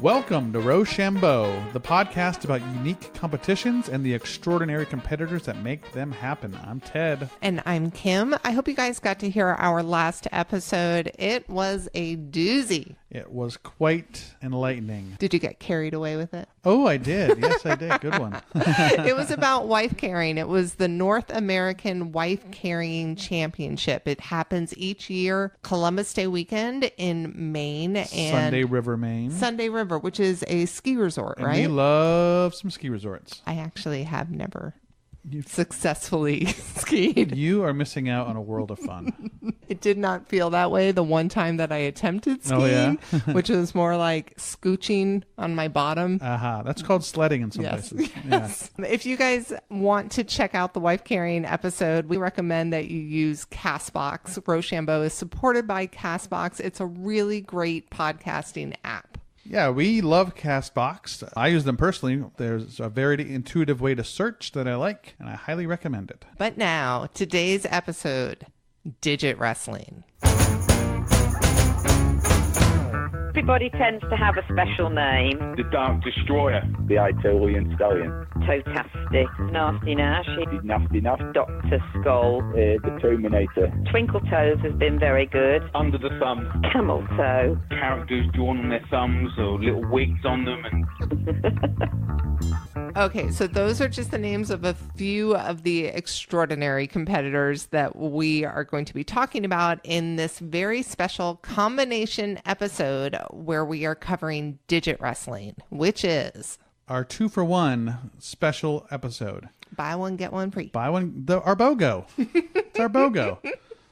Welcome to Rochambeau, the podcast about unique competitions and the extraordinary competitors that make them happen. I'm Ted. And I'm Kim. I hope you guys got to hear our last episode. It was a doozy. It was quite enlightening. Did you get carried away with it? Oh, I did. Yes, I did. Good one. It was about wife carrying. It was the North American Wife Carrying Championship. It happens each year, Columbus Day weekend in Maine. And Sunday River, Maine. Sunday River, which is a ski resort, And right? we love some ski resorts. I actually have never successfully skied. You are missing out on a world of fun. It did not feel that way the one time that I attempted skiing, which was more like scooching on my bottom. That's called sledding in some places. Yes. Yeah. If you guys want to check out the wife carrying episode, we recommend that you use Castbox. Rochambeau is supported by Castbox. It's a really great podcasting app. Yeah, we love Castbox. I use them personally. There's a very intuitive way to search that I like, and I highly recommend it. But now, today's episode, Digit Wrestling. Everybody tends to have a special name. The Dark Destroyer. The Italian Stallion. Toetastic, Nasty Nash, Nasty Nash. Dr. Skull. The Terminator. Twinkle Toes has been very good. Under the Thumb. Camel Toe. Characters drawn on their thumbs or little wigs on them. Okay, so those are just the names of a few of the extraordinary competitors that we are going to be talking about in this very special combination episode where we are covering Digit Wrestling, which is our 2-for-1 special episode. Buy one, get one free. Buy one, our BOGO. It's our BOGO.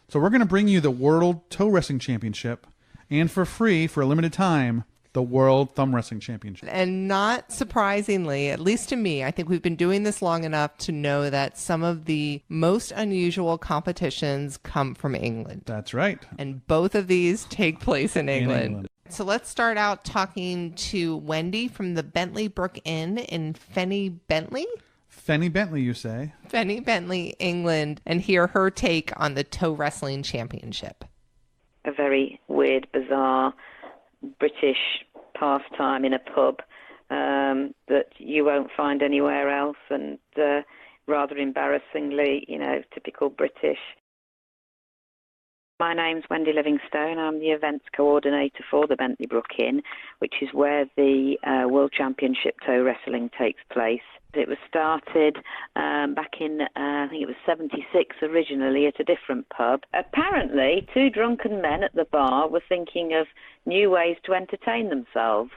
So we're going to bring you the World Toe Wrestling Championship and for free, for a limited time, the World Thumb Wrestling Championship. And not surprisingly, at least to me, I think we've been doing this long enough to know that some of the most unusual competitions come from England. That's right. And both of these take place in England. So let's start out talking to Wendy from the Bentley Brook Inn in Fenny Bentley. Fenny Bentley, you say? Fenny Bentley, England, and hear her take on the Toe Wrestling Championship. A very weird, bizarre British pastime in a pub that you won't find anywhere else, and rather embarrassingly, typical British. My name's Wendy Livingstone. I'm the events coordinator for the Bentley Brook Inn, which is where the World Championship Toe Wrestling takes place. It was started back in, I think it was 76 originally at a different pub. Apparently, two drunken men at the bar were thinking of new ways to entertain themselves.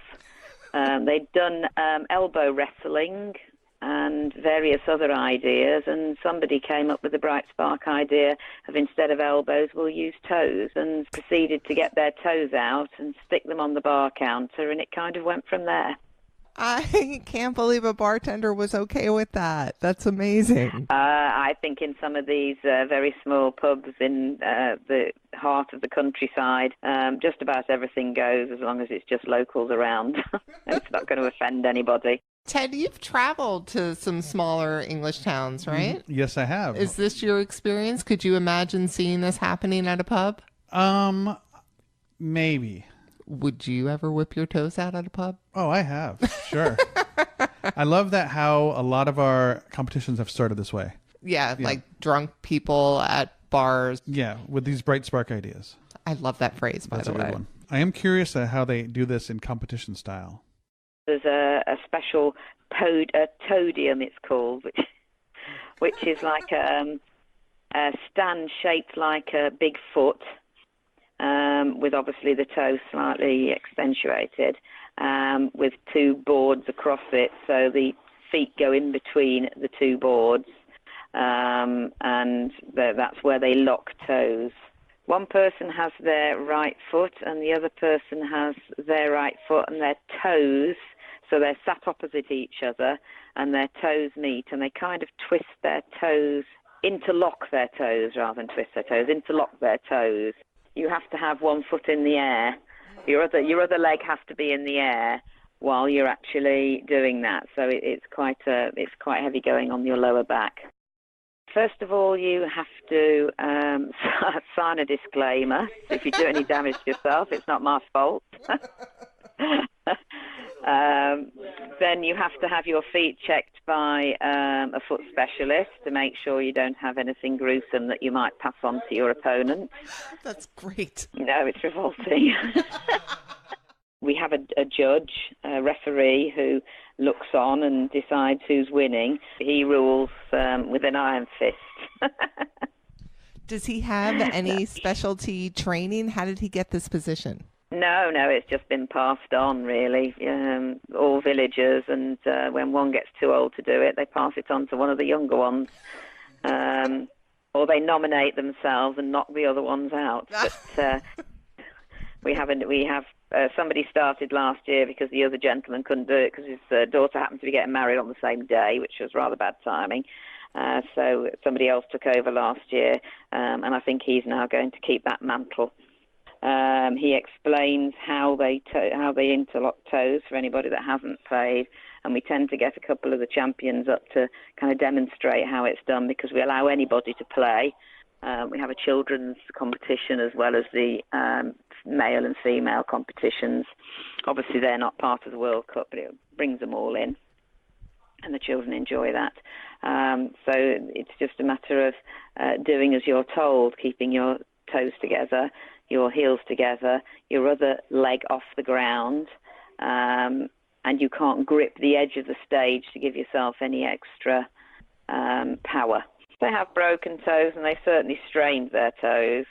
They'd done elbow wrestling and various other ideas, and somebody came up with the bright spark idea of instead of elbows, we'll use toes, and proceeded to get their toes out and stick them on the bar counter, and it kind of went from there. I can't believe a bartender was okay with that. That's amazing. I think in some of these very small pubs in the heart of the countryside, just about everything goes as long as it's just locals around. It's not going to offend anybody. Ted, you've traveled to some smaller English towns, right? Yes, I have. Is this your experience? Could you imagine seeing this happening at a pub? Maybe. Would you ever whip your toes out at a pub? Oh, I have. Sure. I love that how a lot of our competitions have started this way. Yeah, like drunk people at bars. Yeah, with these bright spark ideas. I love that phrase, by That's the a way. good one. I am curious at how they do this in competition style. There's a special toadium, it's called, which is like a stand shaped like a big foot, with obviously the toe slightly accentuated, with two boards across it, so the feet go in between the two boards, and that's where they lock toes. One person has their right foot and the other person has their right foot and their toes, so they're sat opposite each other and their toes meet, and they kind of twist their toes, interlock their toes rather than twist their toes, interlock their toes. You have to have one foot in the air. Your other leg has to be in the air while you're actually doing that, so it's quite heavy going on your lower back. First of all, you have to sign a disclaimer. If you do any damage to yourself, it's not my fault. Then you have to have your feet checked by a foot specialist to make sure you don't have anything gruesome that you might pass on to your opponent. That's great. No, it's revolting. We have a judge, a referee, who looks on and decides who's winning. He rules with an iron fist. Does he have any specialty training? How did he get this position? No, it's just been passed on, really. All villagers, and when one gets too old to do it, they pass it on to one of the younger ones. Or they nominate themselves and knock the other ones out. But we have somebody started last year because the other gentleman couldn't do it because his daughter happened to be getting married on the same day, which was rather bad timing. So somebody else took over last year, and I think he's now going to keep that mantle. He explains how they interlock toes for anybody that hasn't played, and we tend to get a couple of the champions up to kind of demonstrate how it's done because we allow anybody to play. We have a children's competition as well as the male and female competitions. Obviously, they're not part of the World Cup, but it brings them all in, and the children enjoy that. So it's just a matter of doing as you're told, keeping your toes together, your heels together, your other leg off the ground, and you can't grip the edge of the stage to give yourself any extra power. They have broken toes, and they certainly strained their toes.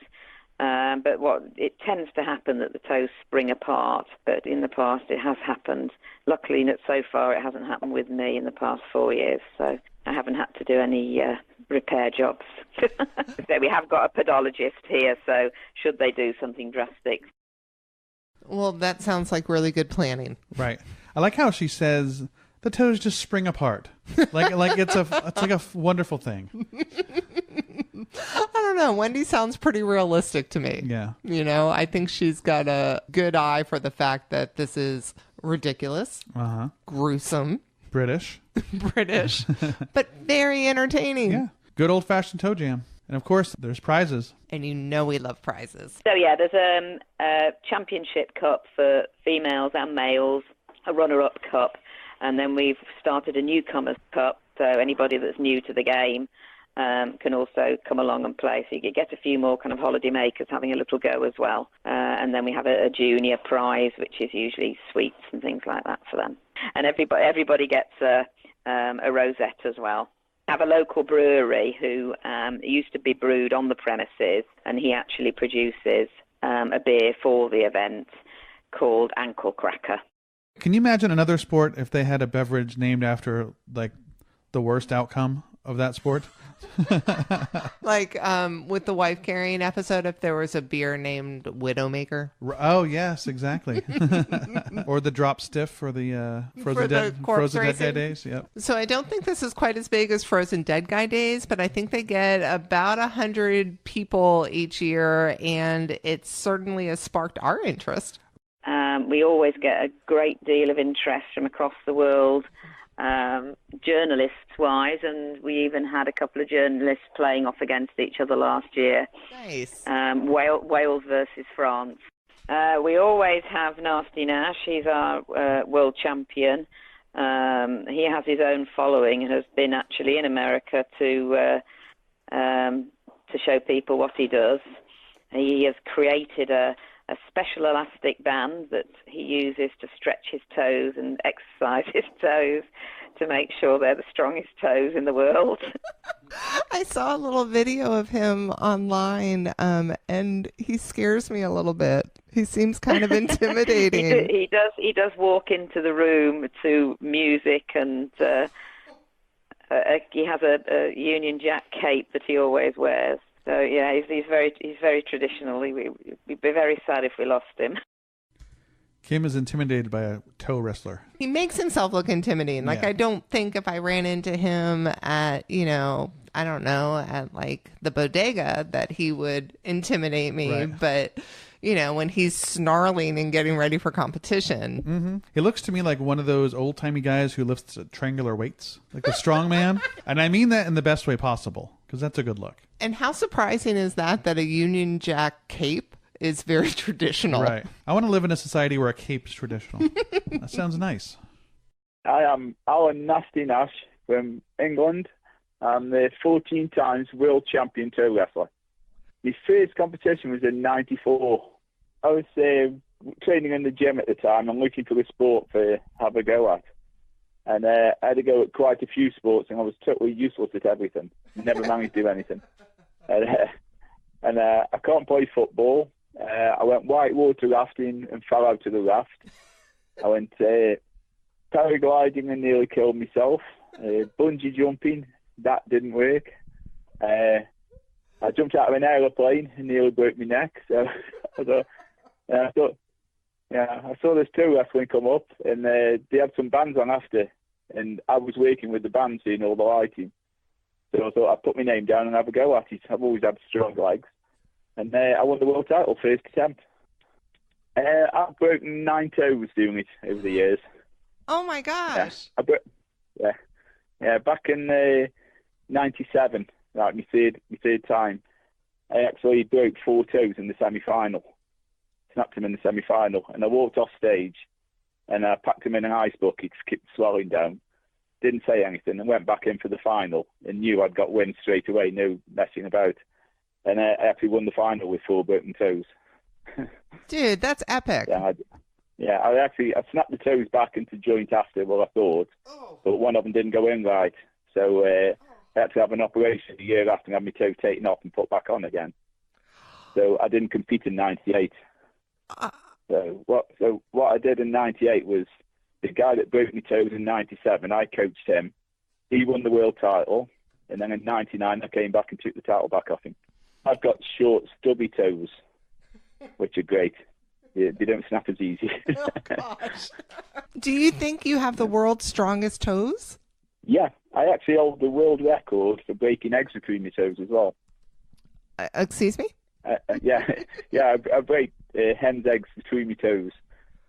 But it tends to happen that the toes spring apart. But in the past, it has happened. Luckily, so far, it hasn't happened with me in the past 4 years. So I haven't had to do any repair jobs. So we have got a podologist here. So should they do something drastic? Well, that sounds like really good planning. Right. I like how she says the toes just spring apart. Like it's like a wonderful thing. I don't know. Wendy sounds pretty realistic to me. Yeah. You know, I think she's got a good eye for the fact that this is ridiculous, gruesome, British, but very entertaining. Yeah. Good old-fashioned toe jam. And of course, there's prizes. And you know we love prizes. So yeah, there's a championship cup for females and males, a runner-up cup, and then we've started a newcomers cup. So anybody that's new to the game can also come along and play. So you get a few more kind of holiday makers having a little go as well. And then we have a junior prize, which is usually sweets and things like that for them. And everybody gets a rosette as well. I have a local brewery who used to be brewed on the premises, and he actually produces a beer for the event called Ankle Cracker. Can you imagine another sport if they had a beverage named after like the worst outcome of that sport? Like with the wife carrying episode, if there was a beer named Widowmaker. Oh yes, exactly. Or the drop stiff for the Frozen Dead Guy days. Yep. So I don't think this is quite as big as Frozen Dead Guy days, but I think they get about 100 people each year, and it certainly has sparked our interest. We always get a great deal of interest from across the world. Journalists-wise, and we even had a couple of journalists playing off against each other last year. Nice. Wales versus France. We always have Nasty Nash. He's our world champion. He has his own following and has been actually in America to show people what he does. He has created a special elastic band that he uses to stretch his toes and exercise his toes to make sure they're the strongest toes in the world. I saw a little video of him online, and he scares me a little bit. He seems kind of intimidating. He does walk into the room to music, and he has a Union Jack cape that he always wears. So yeah, he's very traditional. We'd be very sad if we lost him. Kim is intimidated by a toe wrestler. He makes himself look intimidating. Like, Yeah. I don't think if I ran into him at, at like the bodega that he would intimidate me. Right. But, when he's snarling and getting ready for competition. Mm-hmm. He looks to me like one of those old-timey guys who lifts triangular weights, like a strong man. And I mean that in the best way possible, because that's a good look. And how surprising is that a Union Jack cape is very traditional. Right. I want to live in a society where a cape is traditional. That sounds nice. I am Alan Nasty Nash from England. I'm the 14 times world champion toe wrestler. My first competition was in '94. I was training in the gym at the time and looking for a sport to have a go at. And I had to go at quite a few sports, and I was totally useless at everything. Never managed to do anything. And I can't play football. I went whitewater rafting and fell out of the raft. I went paragliding and nearly killed myself. Bungee jumping, that didn't work. I jumped out of an aeroplane and nearly broke my neck. So I saw this toe wrestling come up, and they had some bands on after, and I was working with the band, seeing all the lighting. So I thought I'd put my name down and have a go at it. I've always had strong legs. And I won the world title first attempt. I've broken 9 toes doing it over the years. Oh my gosh. Yeah, back in '97, like my third time, I actually broke 4 toes in the semi-final. Snapped them in the semi-final, and I walked off stage, and I packed them in an ice bucket to keep the swelling down. Didn't say anything, and went back in for the final, and knew I'd got win straight away, no messing about. And I actually won the final with 4 broken toes. Dude, that's epic. I snapped the toes back into joint after what I thought, but one of them didn't go in right. So I had to have an operation a year after and have my toe taken off and put back on again. So I didn't compete in '98. So what I did in '98 was the guy that broke my toes in '97, I coached him. He won the world title, and then in '99 I came back and took the title back off him. I've got short, stubby toes, which are great. They don't snap as easy. Oh, gosh. Do you think you have the world's strongest toes? Yeah, I actually hold the world record for breaking eggs between my toes as well. Excuse me? I break hen's eggs between my toes,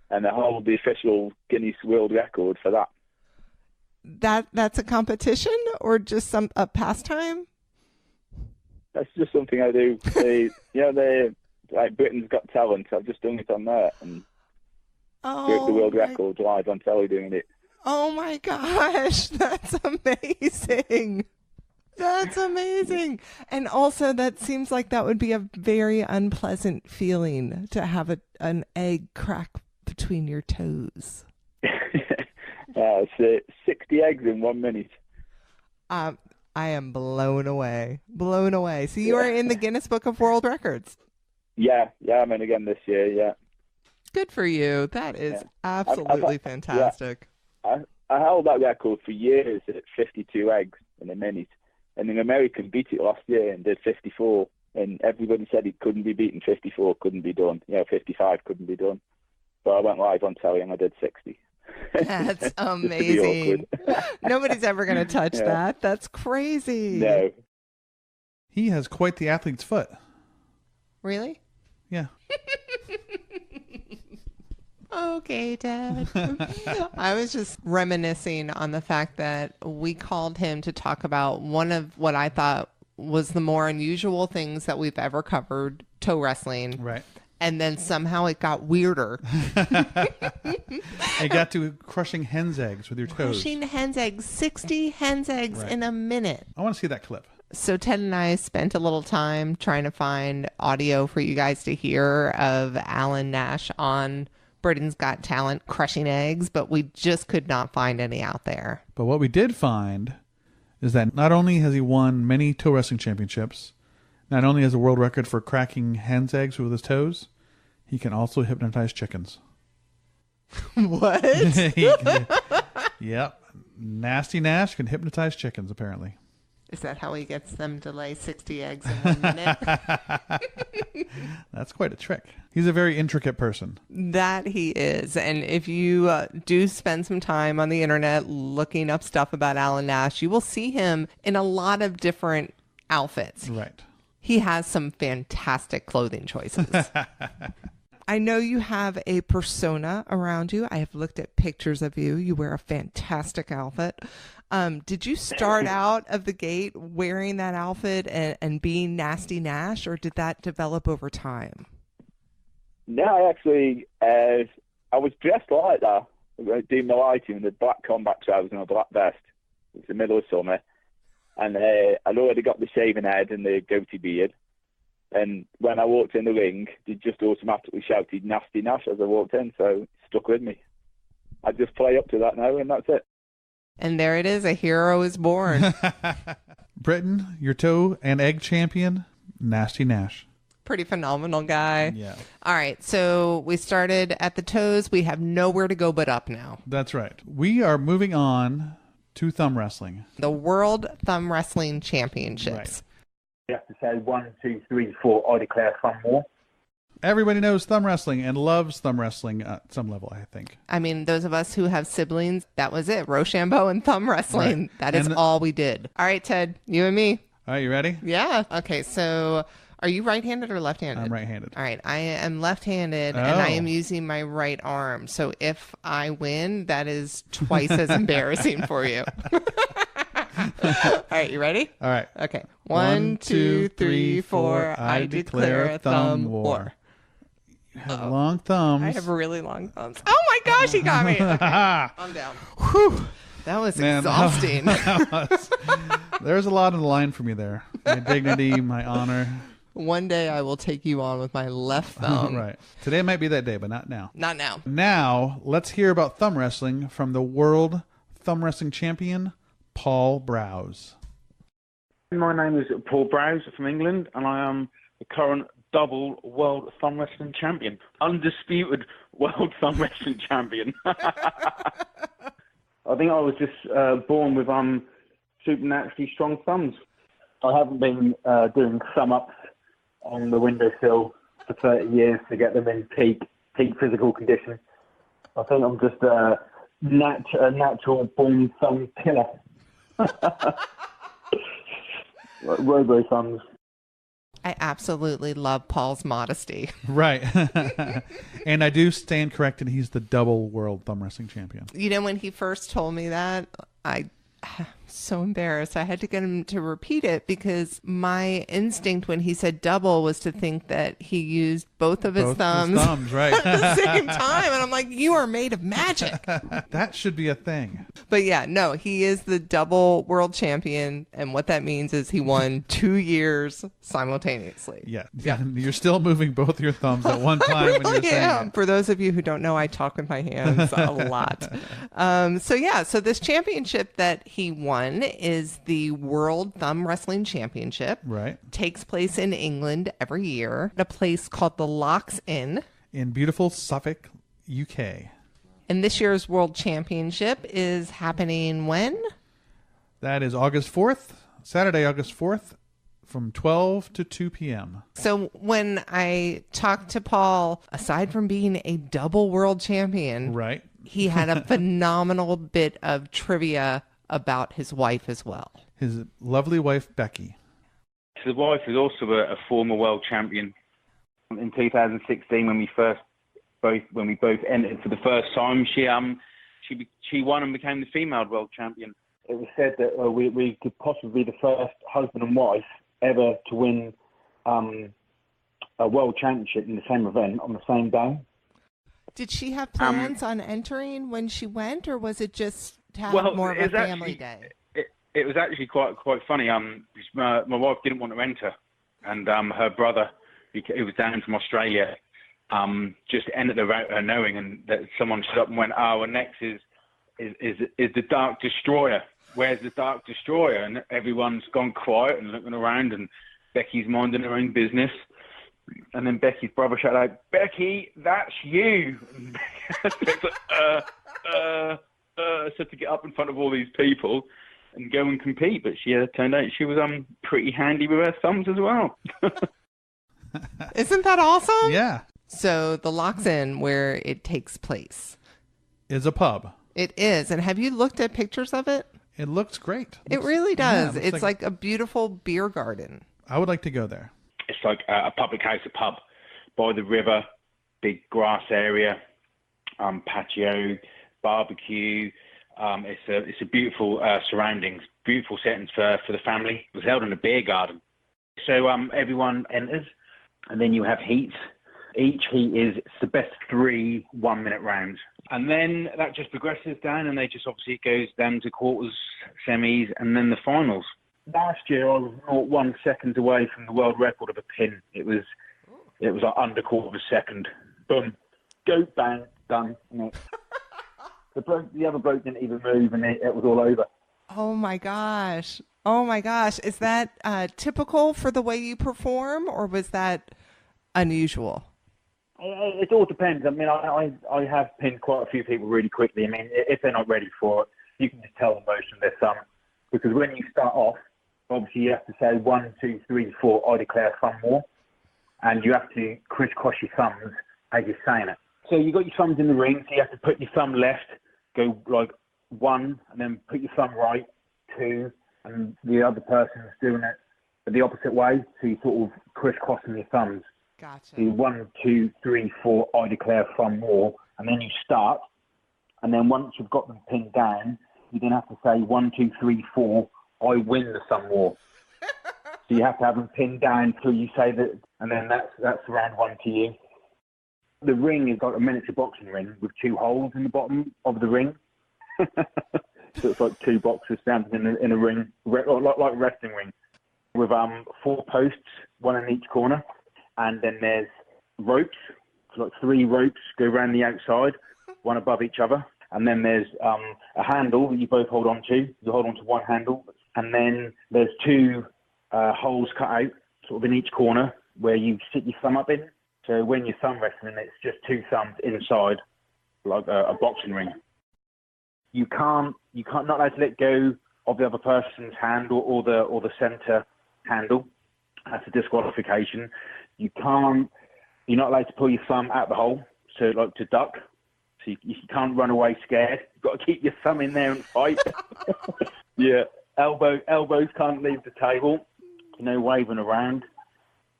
and I hold the official Guinness World Record for that. That's a competition or just a pastime? That's just something I do. Like Britain's Got Talent. I've just done it on there and broke the world record live on telly doing it. Oh my gosh, that's amazing. That's amazing. And also that seems like that would be a very unpleasant feeling to have an egg crack between your toes. It's 60 eggs in 1 minute. I am blown away. Blown away. So you are in the Guinness Book of World Records. Yeah, I'm in again this year, yeah. Good for you. That is absolutely fantastic. I held that record for years at 52 eggs in a minute. And an American beat it last year and did 54. And everybody said it couldn't be beaten. 54 couldn't be done. 55 couldn't be done. But I went live on telly and I did 60. That's amazing. Nobody's ever going to touch that. That's crazy. No. He has quite the athlete's foot. Really? Yeah. Okay, Dad. I was just reminiscing on the fact that we called him to talk about one of what I thought was the more unusual things that we've ever covered, toe wrestling. Right. And then somehow it got weirder. I got to crushing hen's eggs with your toes. Crushing hen's eggs, 60 hen's eggs in a minute. I want to see that clip. So Ted and I spent a little time trying to find audio for you guys to hear of Alan Nash on Britain's Got Talent crushing eggs, but we just could not find any out there. But what we did find is that not only has he won many toe wrestling championships, not only has a world record for cracking hen's eggs with his toes, he can also hypnotize chickens. What? Yep. Nasty Nash can hypnotize chickens, apparently. Is that how he gets them to lay 60 eggs in 1 minute? That's quite a trick. He's a very intricate person. That he is. And if you do spend some time on the internet looking up stuff about Alan Nash, you will see him in a lot of different outfits. Right. He has some fantastic clothing choices. I know you have a persona around you. I have looked at pictures of you. You wear a fantastic outfit. Did you start out of the gate wearing that outfit and being Nasty Nash, or did that develop over time? No, actually, I was dressed like that, doing my lighting with a black combat trousers and a black vest. It was the middle of summer, and I'd already got the shaven head and the goatee beard. And when I walked in the ring, they just automatically shouted "Nasty Nash" as I walked in, so it stuck with me. I just play up to that now, and that's it. And there it is. A hero is born. Britain, your toe and egg champion, Nasty Nash. Pretty phenomenal guy. Yeah. All right. So we started at the toes. We have nowhere to go but up now. That's right. We are moving on to thumb wrestling. The World Thumb Wrestling Championships. Right. You have to say 1, 2, 3, 4. I declare thumb war. Everybody knows thumb wrestling and loves thumb wrestling at some level, I think. I mean, those of us who have siblings, that was it. Rochambeau and thumb wrestling. Right. That is all we did. All right, Ted, you and me. All right, you ready? Yeah. Okay, so are you right-handed or left-handed? I'm right-handed. All right, I am left-handed, and I am using my right arm. So if I win, that is twice as embarrassing for you. All right, you ready? All right. Okay. 1, 2, 3, 4. I declare a thumb war. You have long thumbs. I have really long thumbs. Oh my gosh, he got me. Okay, I'm down. Whew. That was Man, exhausting. There's a lot on the line for me there. My dignity, my honor. One day I will take you on with my left thumb. Right. Today might be that day, but not now. Not now. Now, let's hear about thumb wrestling from the world thumb wrestling champion, Paul Browse. My name is Paul Browse from England, and I am the current double world thumb wrestling champion. Undisputed world thumb wrestling champion. I think I was just born with supernaturally strong thumbs. I haven't been doing thumb-ups on the windowsill for 30 years to get them in peak physical condition. I think I'm just a natural born thumb killer. Robo thumbs. I absolutely love Paul's modesty. Right. And I do stand corrected. He's the double world thumb wrestling champion. You know, when he first told me that, I so embarrassed. I had to get him to repeat it because my instinct when he said double was to think that he used both of his thumbs right. at the same time. And I'm like, you are made of magic. That should be a thing. But yeah, no, he is the double world champion. And what that means is he won 2 years simultaneously. Yeah. You're still moving both your thumbs at one time when you're saying it. For those of you who don't know, I talk with my hands a lot. So this championship that he won is the World Thumb Wrestling Championship. Right. Takes place in England every year at a place called the Locks Inn. In beautiful Suffolk, UK. And this year's World Championship is happening when? That is August 4th, Saturday, August 4th, from 12 to 2 p.m. So when I talked to Paul, aside from being a double world champion, Right. he had a phenomenal bit of trivia about his wife as well. His lovely wife, Becky. The wife is also a former world champion. In 2016, when we both entered for the first time, she won and became the female world champion. It was said that we could possibly be the first husband and wife ever to win a world championship in the same event on the same day. Did she have plans on entering when she went, or was it just to have more of a family day? It was actually quite funny. My wife didn't want to enter, and her brother, who was down from Australia, just ended her knowing, and that someone stood up and went, "Oh, and next is the Dark Destroyer. Where's the Dark Destroyer?" And everyone's gone quiet and looking around, and Becky's minding her own business. And then Becky's brother shouted out, "Becky, that's you!" And Becky's like, so to get up in front of all these people and go and compete, but she turned out she was pretty handy with her thumbs as well. Isn't that awesome? Yeah. So the Locks Inn, where it takes place, is a pub. It is. And have you looked at pictures of it? It looks great. It really does. Yeah, it's like a beautiful beer garden. I would like to go there. It's like a public house, a pub by the river, big grass area, patio, barbecue. It's a beautiful surroundings, beautiful settings for the family. It was held in a beer garden. So everyone enters, and then you have heats. Each heat is it's the best 3 1-minute rounds. And then that just progresses down, and they just obviously goes down to quarters, semis, and then the finals. Last year, I was not 1 second away from the world record of a pin. It was like under quarter of a second. Boom, go, bang, done. The other bloke didn't even move, and it was all over. Oh my gosh! Oh my gosh! Is that typical for the way you perform, or was that unusual? It all depends. I mean, I have pinned quite a few people really quickly. I mean, if they're not ready for it, you can just tell them motion their thumb. Because when you start off, obviously you have to say 1, 2, 3, 4, I declare thumb war. And you have to crisscross your thumbs as you're saying it. So you got your thumbs in the ring, so you have to put your thumb left, go like 1, and then put your thumb right, 2, and the other person's doing it the opposite way, so you're sort of crisscrossing your thumbs. Gotcha. So 1, 2, 3, 4, I declare thumb war, and then you start, and then once you've got them pinned down, you then have to say 1, 2, 3, 4, I win the thumb war. So you have to have them pinned down till you say that, and then that's round 1 to you. The ring is like a miniature boxing ring with 2 holes in the bottom of the ring. So it's like 2 boxers standing in a ring, like a wrestling ring, with 4 posts, 1 in each corner. And then there's ropes, so like 3 ropes go around the outside, 1 above each other. And then there's a handle that you both hold on to. You hold on to 1 handle. And then there's 2 holes cut out, sort of in each corner, where you sit your thumb up in. So when you're thumb wrestling, it's just 2 thumbs inside, like a boxing ring. You can't not allowed to let go of the other person's hand or the centre handle. That's a disqualification. You're not allowed to pull your thumb out the hole, so like to duck. So you can't run away scared. You've got to keep your thumb in there and fight. Yeah, elbows can't leave the table. No waving around.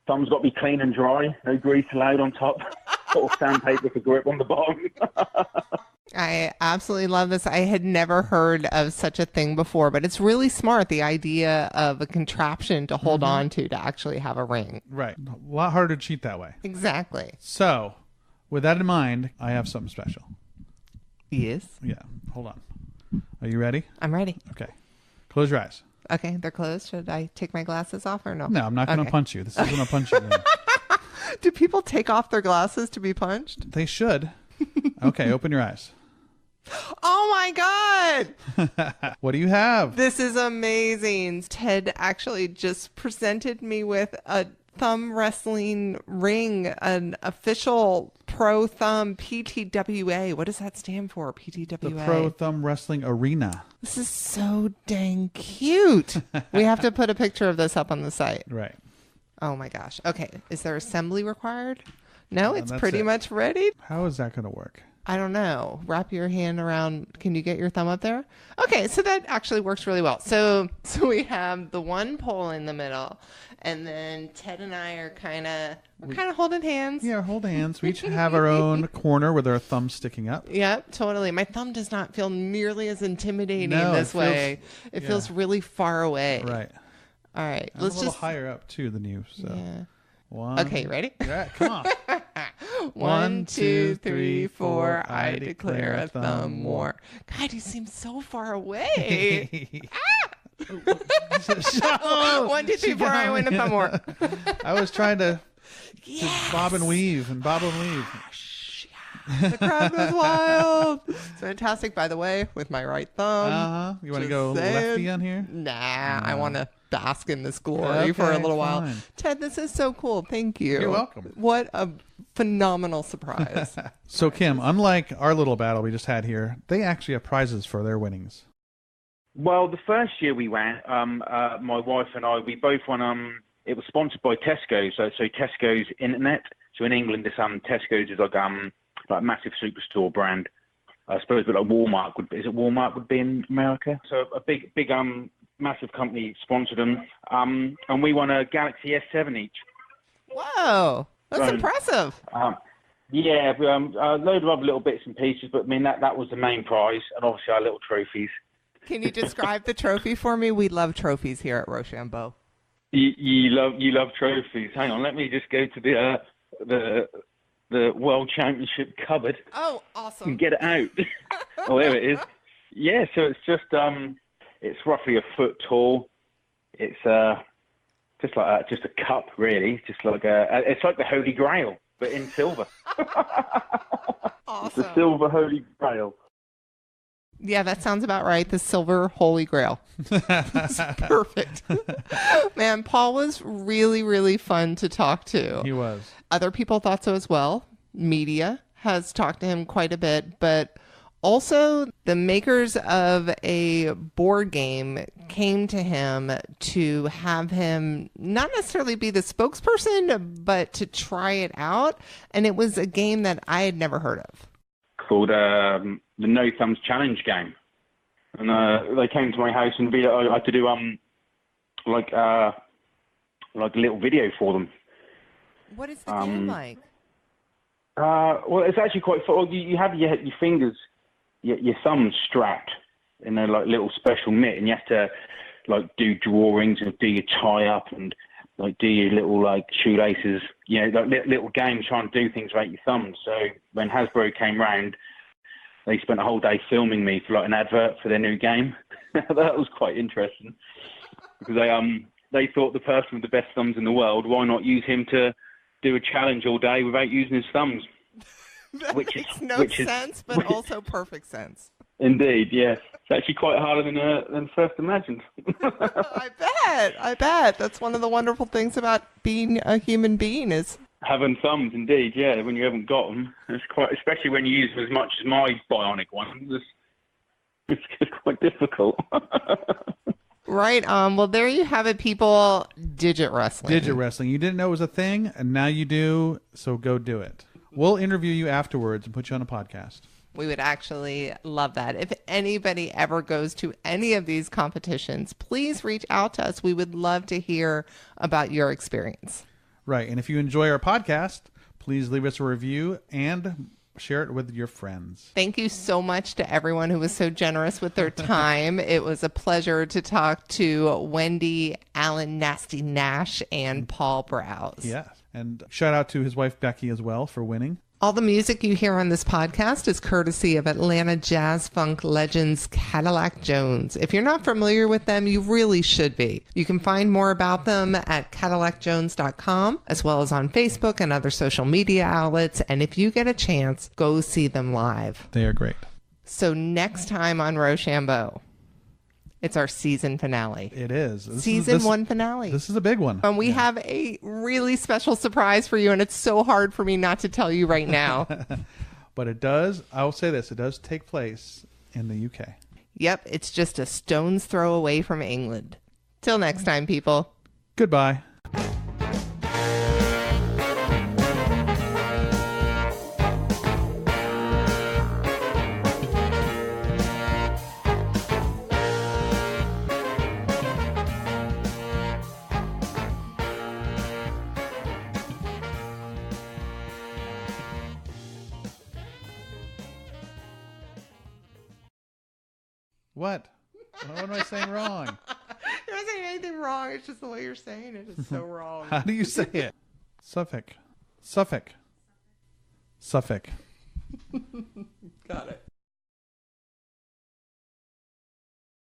Thumb's got to be clean and dry. No grease allowed on top. Or sandpaper for grip on the bottom. I absolutely love this. I had never heard of such a thing before, but it's really smart, the idea of a contraption to hold on to actually have a ring. Right. A lot harder to cheat that way. Exactly. So, with that in mind, I have something special. Yes. Yeah. Hold on. Are you ready? I'm ready. Okay. Close your eyes. Okay, they're closed. Should I take my glasses off or no? No, I'm not going to punch you. This isn't a punch you game. Do people take off their glasses to be punched? They should. Okay, open your eyes. Oh my God! What do you have? This is amazing. Ted actually just presented me with a thumb wrestling ring, an official Pro Thumb PTWA. What does that stand for, PTWA? The Pro Thumb Wrestling Arena. This is so dang cute. We have to put a picture of this up on the site. Right. Oh my gosh. Okay. Is there assembly required? No, it's that's pretty it. much ready. How is that going to work? I don't know. Wrap your hand around. Can you get your thumb up there? Okay, so that actually works really well. So we have the 1 pole in the middle, and then Ted and I are kind of holding hands. Yeah, hold hands. We each have our own corner with our thumbs sticking up. Yep, totally. My thumb does not feel nearly as intimidating No, this way. It yeah. feels really far away. Right. All right, I'm let's a little just higher up too than you. So. Yeah. 1. Okay, you ready? Yeah, come on. 1, 2, 3, 4. I declare a thumb war. God, you seem so far away. Shut up. 1, 2, 3, 4. I win a thumb war. I was trying to Yes. bob and weave and bob and weave. The crowd goes wild. It's fantastic, by the way, with my right thumb. You want to Just go saying. lefty on here? Nah, I want to bask in this glory for a Okay, little while. fine. Ted, this is so cool. Thank you. You're welcome. What a phenomenal surprise. So, Kim, unlike our little battle we just had here, they actually have prizes for their winnings. Well, the first year we went, my wife and I, we both won. It was sponsored by Tesco, so Tesco's Internet. So in England, this Tesco's is like a massive superstore brand. I suppose, but like Walmart would be in America? So a big massive company sponsored them, and we won a Galaxy S7 each. Whoa, that's impressive. Yeah, a load of other little bits and pieces, but I mean that was the main prize, and obviously our little trophies. Can you describe the trophy for me? We love trophies here at Rochambeau. You love trophies. Hang on, let me just go to the World Championship cupboard Oh, and awesome. get it out. Oh, there it is. Yeah, so it's just it's roughly a foot tall. It's just like just a cup, really. Just like it's like the Holy Grail, but in silver. Awesome. The silver Holy Grail. Yeah, that sounds about right. The silver holy grail. It's perfect. Man, Paul was really, really fun to talk to. He was. Other people thought so as well. Media has talked to him quite a bit, but also the makers of a board game came to him to have him not necessarily be the spokesperson, but to try it out. And it was a game that I had never heard of. Called the No Thumbs Challenge game, and they came to my house and I had to do like a little video for them. What is the game like? Well, it's actually quite fun. You have your fingers, your thumbs strapped in a like little special mitt, and you have to like do drawings and do your tie up and like do your little like shoelaces, like little games trying to do things about your thumbs. So when Hasbro came round, they spent a whole day filming me for like an advert for their new game. That was quite interesting because they thought the person with the best thumbs in the world, why not use him to do a challenge all day without using his thumbs? That makes no sense, but also perfect sense. Indeed, yes. It's actually quite harder than first imagined. I bet. That's one of the wonderful things about being a human being is having thumbs, indeed, yeah, when you haven't got them. It's quite, especially when you use them as much as my bionic one. It's quite difficult. right. Well, there you have it, people. Digit wrestling. Digit wrestling. You didn't know it was a thing, and now you do, so go do it. We'll interview you afterwards and put you on a podcast. We would actually love that. If anybody ever goes to any of these competitions, please reach out to us. We would love to hear about your experience. Right. And if you enjoy our podcast, please leave us a review and share it with your friends. Thank you so much to everyone who was so generous with their time. It was a pleasure to talk to Wendy, Alan Nasty Nash, and Paul Browse. Yeah. And shout out to his wife, Becky, as well, for winning. All the music you hear on this podcast is courtesy of Atlanta jazz funk legends Cadillac Jones. If you're not familiar with them, you really should be. You can find more about them at CadillacJones.com, as well as on Facebook and other social media outlets. And if you get a chance, go see them live. They are great. So next time on Rochambeau, it's our season finale. It is. Season 1 finale. This is a big one. And we have a really special surprise for you, and it's so hard for me not to tell you right now. But it does, I will say this, it does take place in the UK. Yep, it's just a stone's throw away from England. Till next time, people. Goodbye. What? What am I saying wrong? You're not saying anything wrong. It's just the way you're saying it is so wrong. How do you say it? Suffolk. Suffolk. Suffolk. Got it.